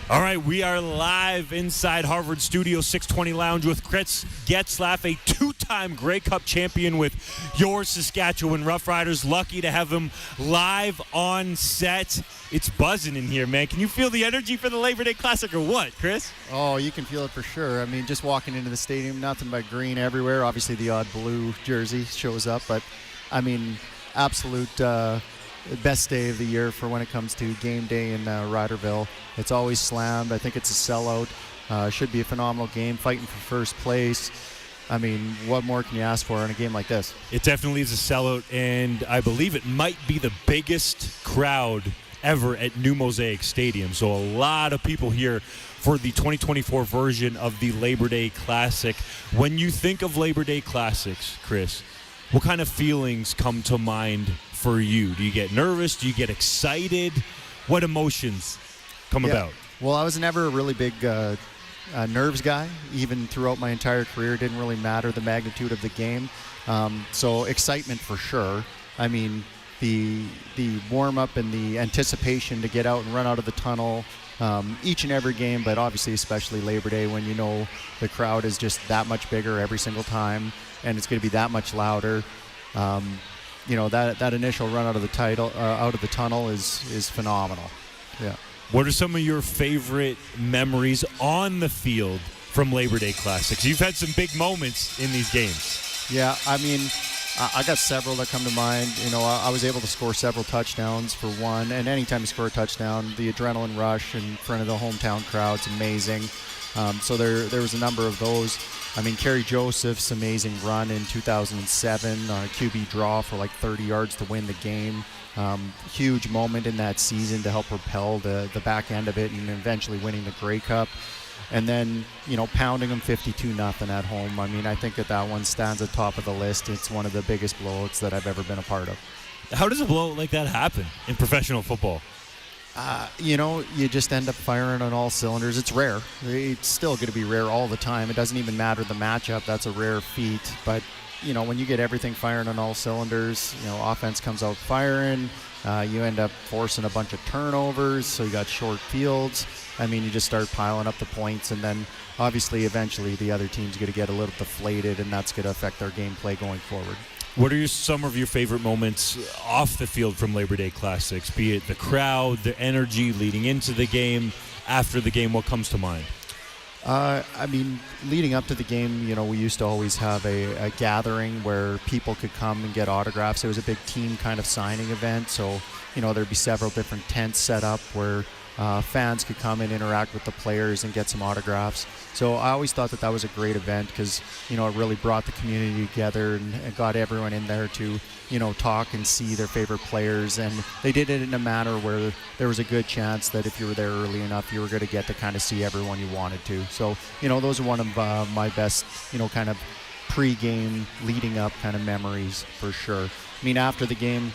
All right, we are live inside Harvard Studio 620 Lounge with Chris Getzlaf, a two-time Grey Cup champion with your Saskatchewan Roughriders. Lucky to have him live on set. It's buzzing in here, man. Can you feel the energy for the Labor Day Classic or what, Chris? Oh, you can feel it for sure. I mean, just walking into the stadium, nothing but green everywhere. Obviously, the odd blue jersey shows up, but, I mean, absolute best day of the year for when it comes to game day in Riderville. It's always slammed. I think it's a sellout. Should be a phenomenal game, fighting for first place. I mean, what more can you ask for in a game like this? It definitely is a sellout, and I believe it might be the biggest crowd ever at New Mosaic Stadium. So a lot of people here for the 2024 version of the Labor Day Classic. When you think of Labor Day Classics, Chris, what kind of feelings come to mind for you? Do you get nervous? Do you get excited? What emotions come about? Well, I was never a really big nerves guy. Even throughout my entire career, it didn't really matter the magnitude of the game. So excitement for sure. I mean, the warm-up and the anticipation to get out and run out of the tunnel each and every game, but obviously especially Labor Day when you know the crowd is just that much bigger every single time and it's going to be that much louder. You know, that initial run out of the tunnel is phenomenal. Yeah. What are some of your favorite memories on the field from Labor Day Classics? You've had some big moments in these games. Yeah, I mean, I got several that come to mind. You know, I was able to score several touchdowns for one, and anytime you score a touchdown, the adrenaline rush in front of the hometown crowd's amazing. So there was a number of those. I mean, Kerry Joseph's amazing run in 2007 on a QB draw for like 30 yards to win the game. Huge moment in that season to help propel the back end of it and eventually winning the Grey Cup. And then, you know, pounding them 52-0 at home. I mean, I think that one stands at top of the list. It's one of the biggest blowouts that I've ever been a part of. How does a blowout like that happen in professional football? You know, you just end up firing on all cylinders. It's rare. It's still going to be rare all the time. It doesn't even matter the matchup. That's a rare feat. But, you know, when you get everything firing on all cylinders, you know, offense comes out firing. You end up forcing a bunch of turnovers, so you got short fields. I mean, you just start piling up the points, and then obviously eventually the other team's going to get a little deflated, and that's going to affect their gameplay going forward. What are some of your favorite moments off the field from Labor Day Classics, be it the crowd, the energy leading into the game, after the game? What comes to mind? I mean, leading up to the game, you know, we used to always have a gathering where people could come and get autographs. It was a big team kind of signing event, so, you know, there'd be several different tents set up where fans could come and interact with the players and get some autographs. So I always thought that was a great event because, you know, it really brought the community together and got everyone in there to, you know, talk and see their favorite players. And they did it in a manner where there was a good chance that if you were there early enough, you were going to get to kind of see everyone you wanted to. So, you know, those are one of my best, you know, kind of pre-game leading up kind of memories for sure. I mean, after the game,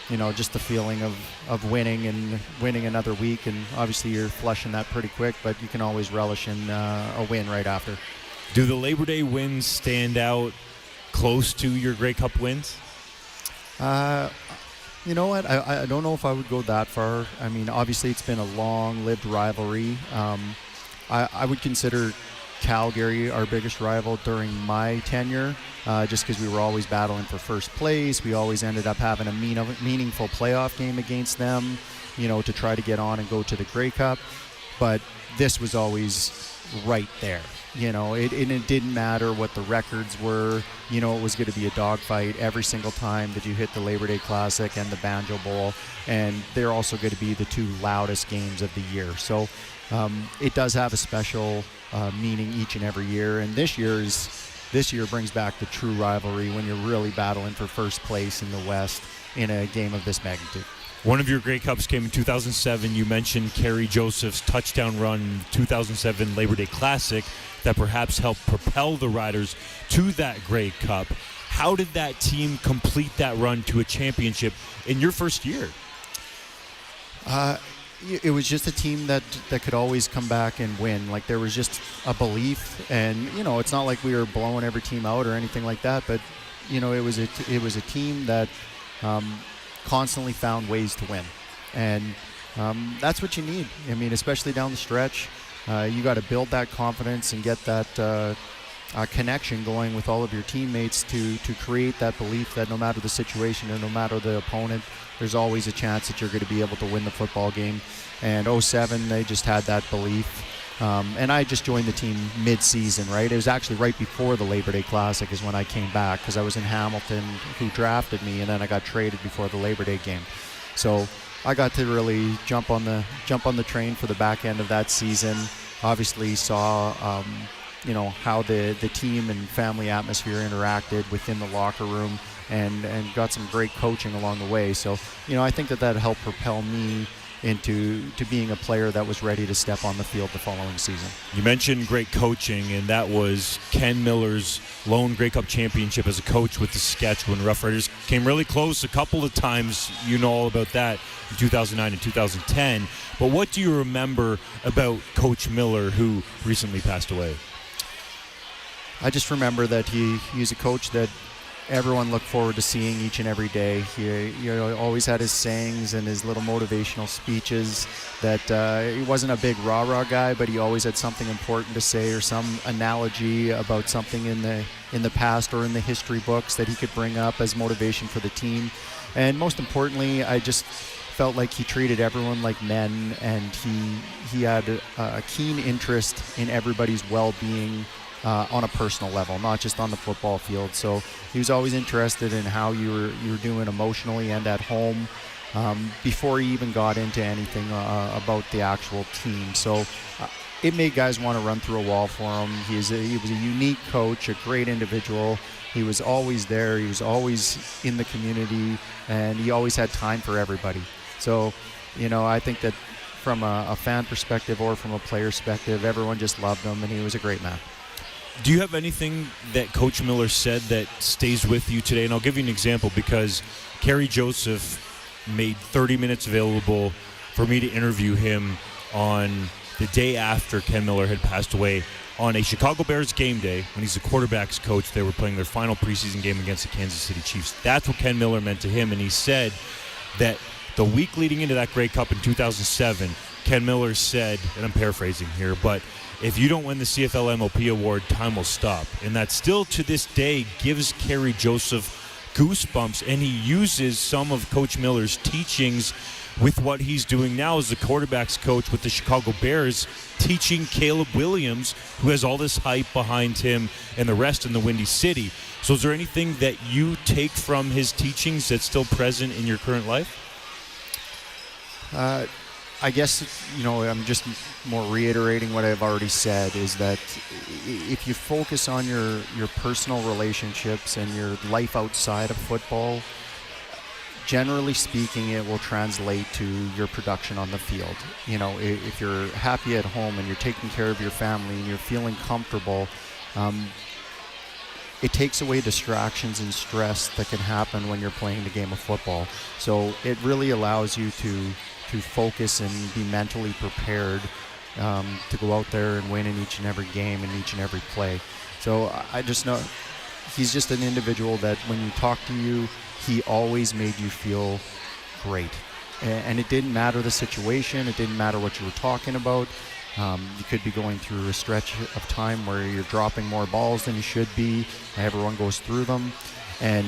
you know, just the feeling of winning and winning another week, and obviously you're flushing that pretty quick, but you can always relish in a win right after. Do the Labor Day wins stand out close to your Grey Cup wins? You know what? I don't know if I would go that far. I mean, obviously it's been a long-lived rivalry. I would consider Calgary our biggest rival during my tenure, just because we were always battling for first place. We always ended up having a meaningful playoff game against them, you know, to try to get on and go to the Grey Cup. But this was always right there. You know, it didn't matter what the records were. You know, it was going to be a dogfight every single time that you hit the Labor Day Classic and the Banjo Bowl. And they're also going to be the two loudest games of the year. So it does have a special meaning each and every year. And this year brings back the true rivalry when you're really battling for first place in the West in a game of this magnitude. One of your Grey Cups came in 2007. You mentioned Kerry Joseph's touchdown run in 2007 Labor Day Classic that perhaps helped propel the Riders to that Grey Cup. How did that team complete that run to a championship in your first year? It was just a team that could always come back and win. Like, there was just a belief, and, you know, it's not like we were blowing every team out or anything like that, but, you know, it was a team that constantly found ways to win. And that's what you need. I mean, especially down the stretch, you got to build that confidence and get that connection going with all of your teammates to create that belief that no matter the situation and no matter the opponent, there's always a chance that you're going to be able to win the football game. And 07, they just had that belief. And I just joined the team mid-season, right? It was actually right before the Labor Day Classic is when I came back, because I was in Hamilton, who drafted me, and then I got traded before the Labor Day game. So I got to really jump on the train for the back end of that season. Obviously saw how the team and family atmosphere interacted within the locker room, and got some great coaching along the way. So I think that helped propel me into being a player that was ready to step on the field the following season. You mentioned great coaching, and that was Ken Miller's lone Grey Cup championship as a coach with the Saskatchewan Roughriders. Came really close a couple of times, all about that, in 2009 and 2010. But what do you remember about Coach Miller, who recently passed away? I just remember that he's a coach that everyone looked forward to seeing each and every day. He always had his sayings and his little motivational speeches that he wasn't a big rah-rah guy, but he always had something important to say or some analogy about something in the past or in the history books that he could bring up as motivation for the team. And most importantly, I just felt like he treated everyone like men, and he had a keen interest in everybody's well-being on a personal level, not just on the football field. So he was always interested in how you were doing emotionally and at home before he even got into anything about the actual team. So it made guys want to run through a wall for him. He was a unique coach, a great individual. He was always there. He was always in the community, and he always had time for everybody. So, I think that from a fan perspective or from a player perspective, everyone just loved him, and he was a great man. Do you have anything that Coach Miller said that stays with you today? And I'll give you an example, because Kerry Joseph made 30 minutes available for me to interview him on the day after Ken Miller had passed away on a Chicago Bears game day when he's the quarterback's coach. They were playing their final preseason game against the Kansas City Chiefs. That's what Ken Miller meant to him, and he said that the week leading into that Grey Cup in 2007, Ken Miller said, and I'm paraphrasing here, but if you don't win the CFL MOP award, time will stop. And that still to this day gives Kerry Joseph goosebumps, and he uses some of Coach Miller's teachings with what he's doing now as the quarterback's coach with the Chicago Bears, teaching Caleb Williams, who has all this hype behind him, and the rest in the Windy City. So is there anything that you take from his teachings that's still present in your current life? I guess, I'm just more reiterating what I've already said, is that if you focus on your personal relationships and your life outside of football, generally speaking, it will translate to your production on the field. If you're happy at home and you're taking care of your family and you're feeling comfortable, it takes away distractions and stress that can happen when you're playing the game of football. So it really allows you to focus and be mentally prepared to go out there and win in each and every game and each and every play. So I just know he's just an individual that when you talk to you, he always made you feel great. And it didn't matter the situation. It didn't matter what you were talking about. You could be going through a stretch of time where you're dropping more balls than you should be. Everyone goes through them. And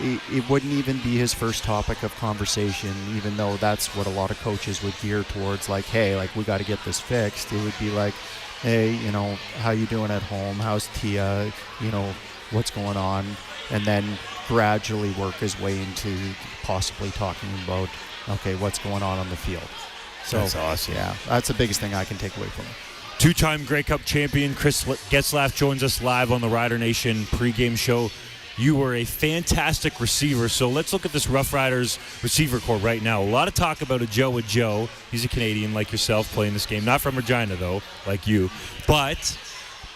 it wouldn't even be his first topic of conversation, even though that's what a lot of coaches would gear towards, like, hey, like, we got to get this fixed. It would be like, hey, how you doing at home? How's Tia? What's going on? And then gradually work his way into possibly talking about, okay, what's going on the field. So that's awesome. Yeah, that's the biggest thing I can take away from it. Two-time Grey Cup champion Chris Getzlaf joins us live on the Rider Nation pregame show. You were a fantastic receiver, so let's look at this Rough Riders receiver corps right now. A lot of talk about a Joe. He's a Canadian like yourself playing this game. Not from Regina, though, like you. But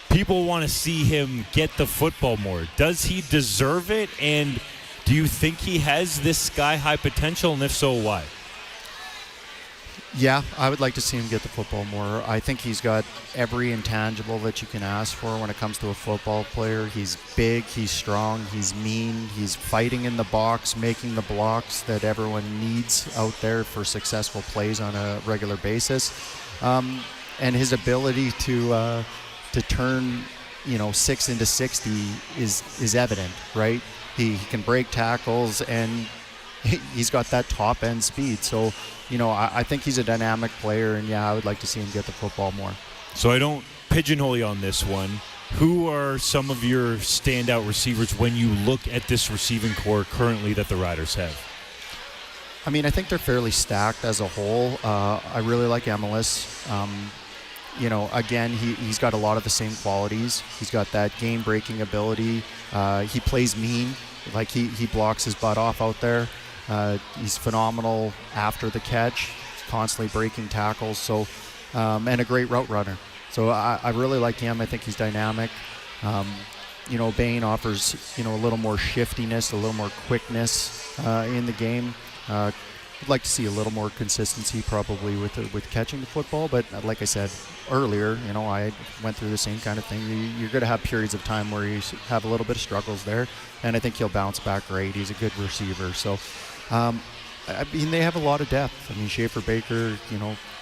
people want to see him get the football more. Does he deserve it? And do you think he has this sky-high potential? And if so, why? Yeah, I would like to see him get the football more. I think he's got every intangible that you can ask for when it comes to a football player. He's big, he's strong, he's mean, he's fighting in the box, making the blocks that everyone needs out there for successful plays on a regular basis. And his ability to turn 6 into 60 is evident, right? He can break tackles, and he's got that top end speed. So, I think he's a dynamic player, and I would like to see him get the football more. So I don't pigeonhole you on this one. Who are some of your standout receivers when you look at this receiving core currently that the Riders have? I mean, I think they're fairly stacked as a whole. I really like Emelis. Again, he's got a lot of the same qualities. He's got that game-breaking ability. He plays mean. Like, he blocks his butt off out there. He's phenomenal after the catch. He's constantly breaking tackles. So, and a great route runner. So I really like him. I think he's dynamic. Bain offers, a little more shiftiness, a little more quickness in the game. I'd like to see a little more consistency probably with catching the football. But like I said earlier, I went through the same kind of thing. You're going to have periods of time where you have a little bit of struggles there. And I think he'll bounce back great. He's a good receiver. So, they have a lot of depth. I mean, Schaefer Baker,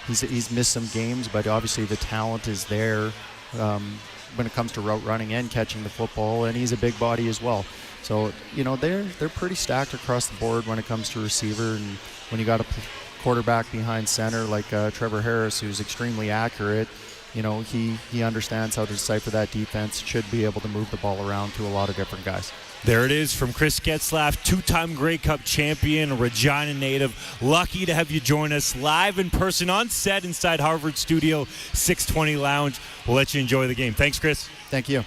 he's missed some games, but obviously the talent is there when it comes to route running and catching the football, and he's a big body as well. So, they're pretty stacked across the board when it comes to receiver, and when you got a quarterback behind center like Trevor Harris, who's extremely accurate, he understands how to decipher that defense, should be able to move the ball around to a lot of different guys. There it is from Chris Getzlaf, two-time Grey Cup champion, a Regina native. Lucky to have you join us live in person on set inside Harvard Studio 620 Lounge. We'll let you enjoy the game. Thanks, Chris. Thank you.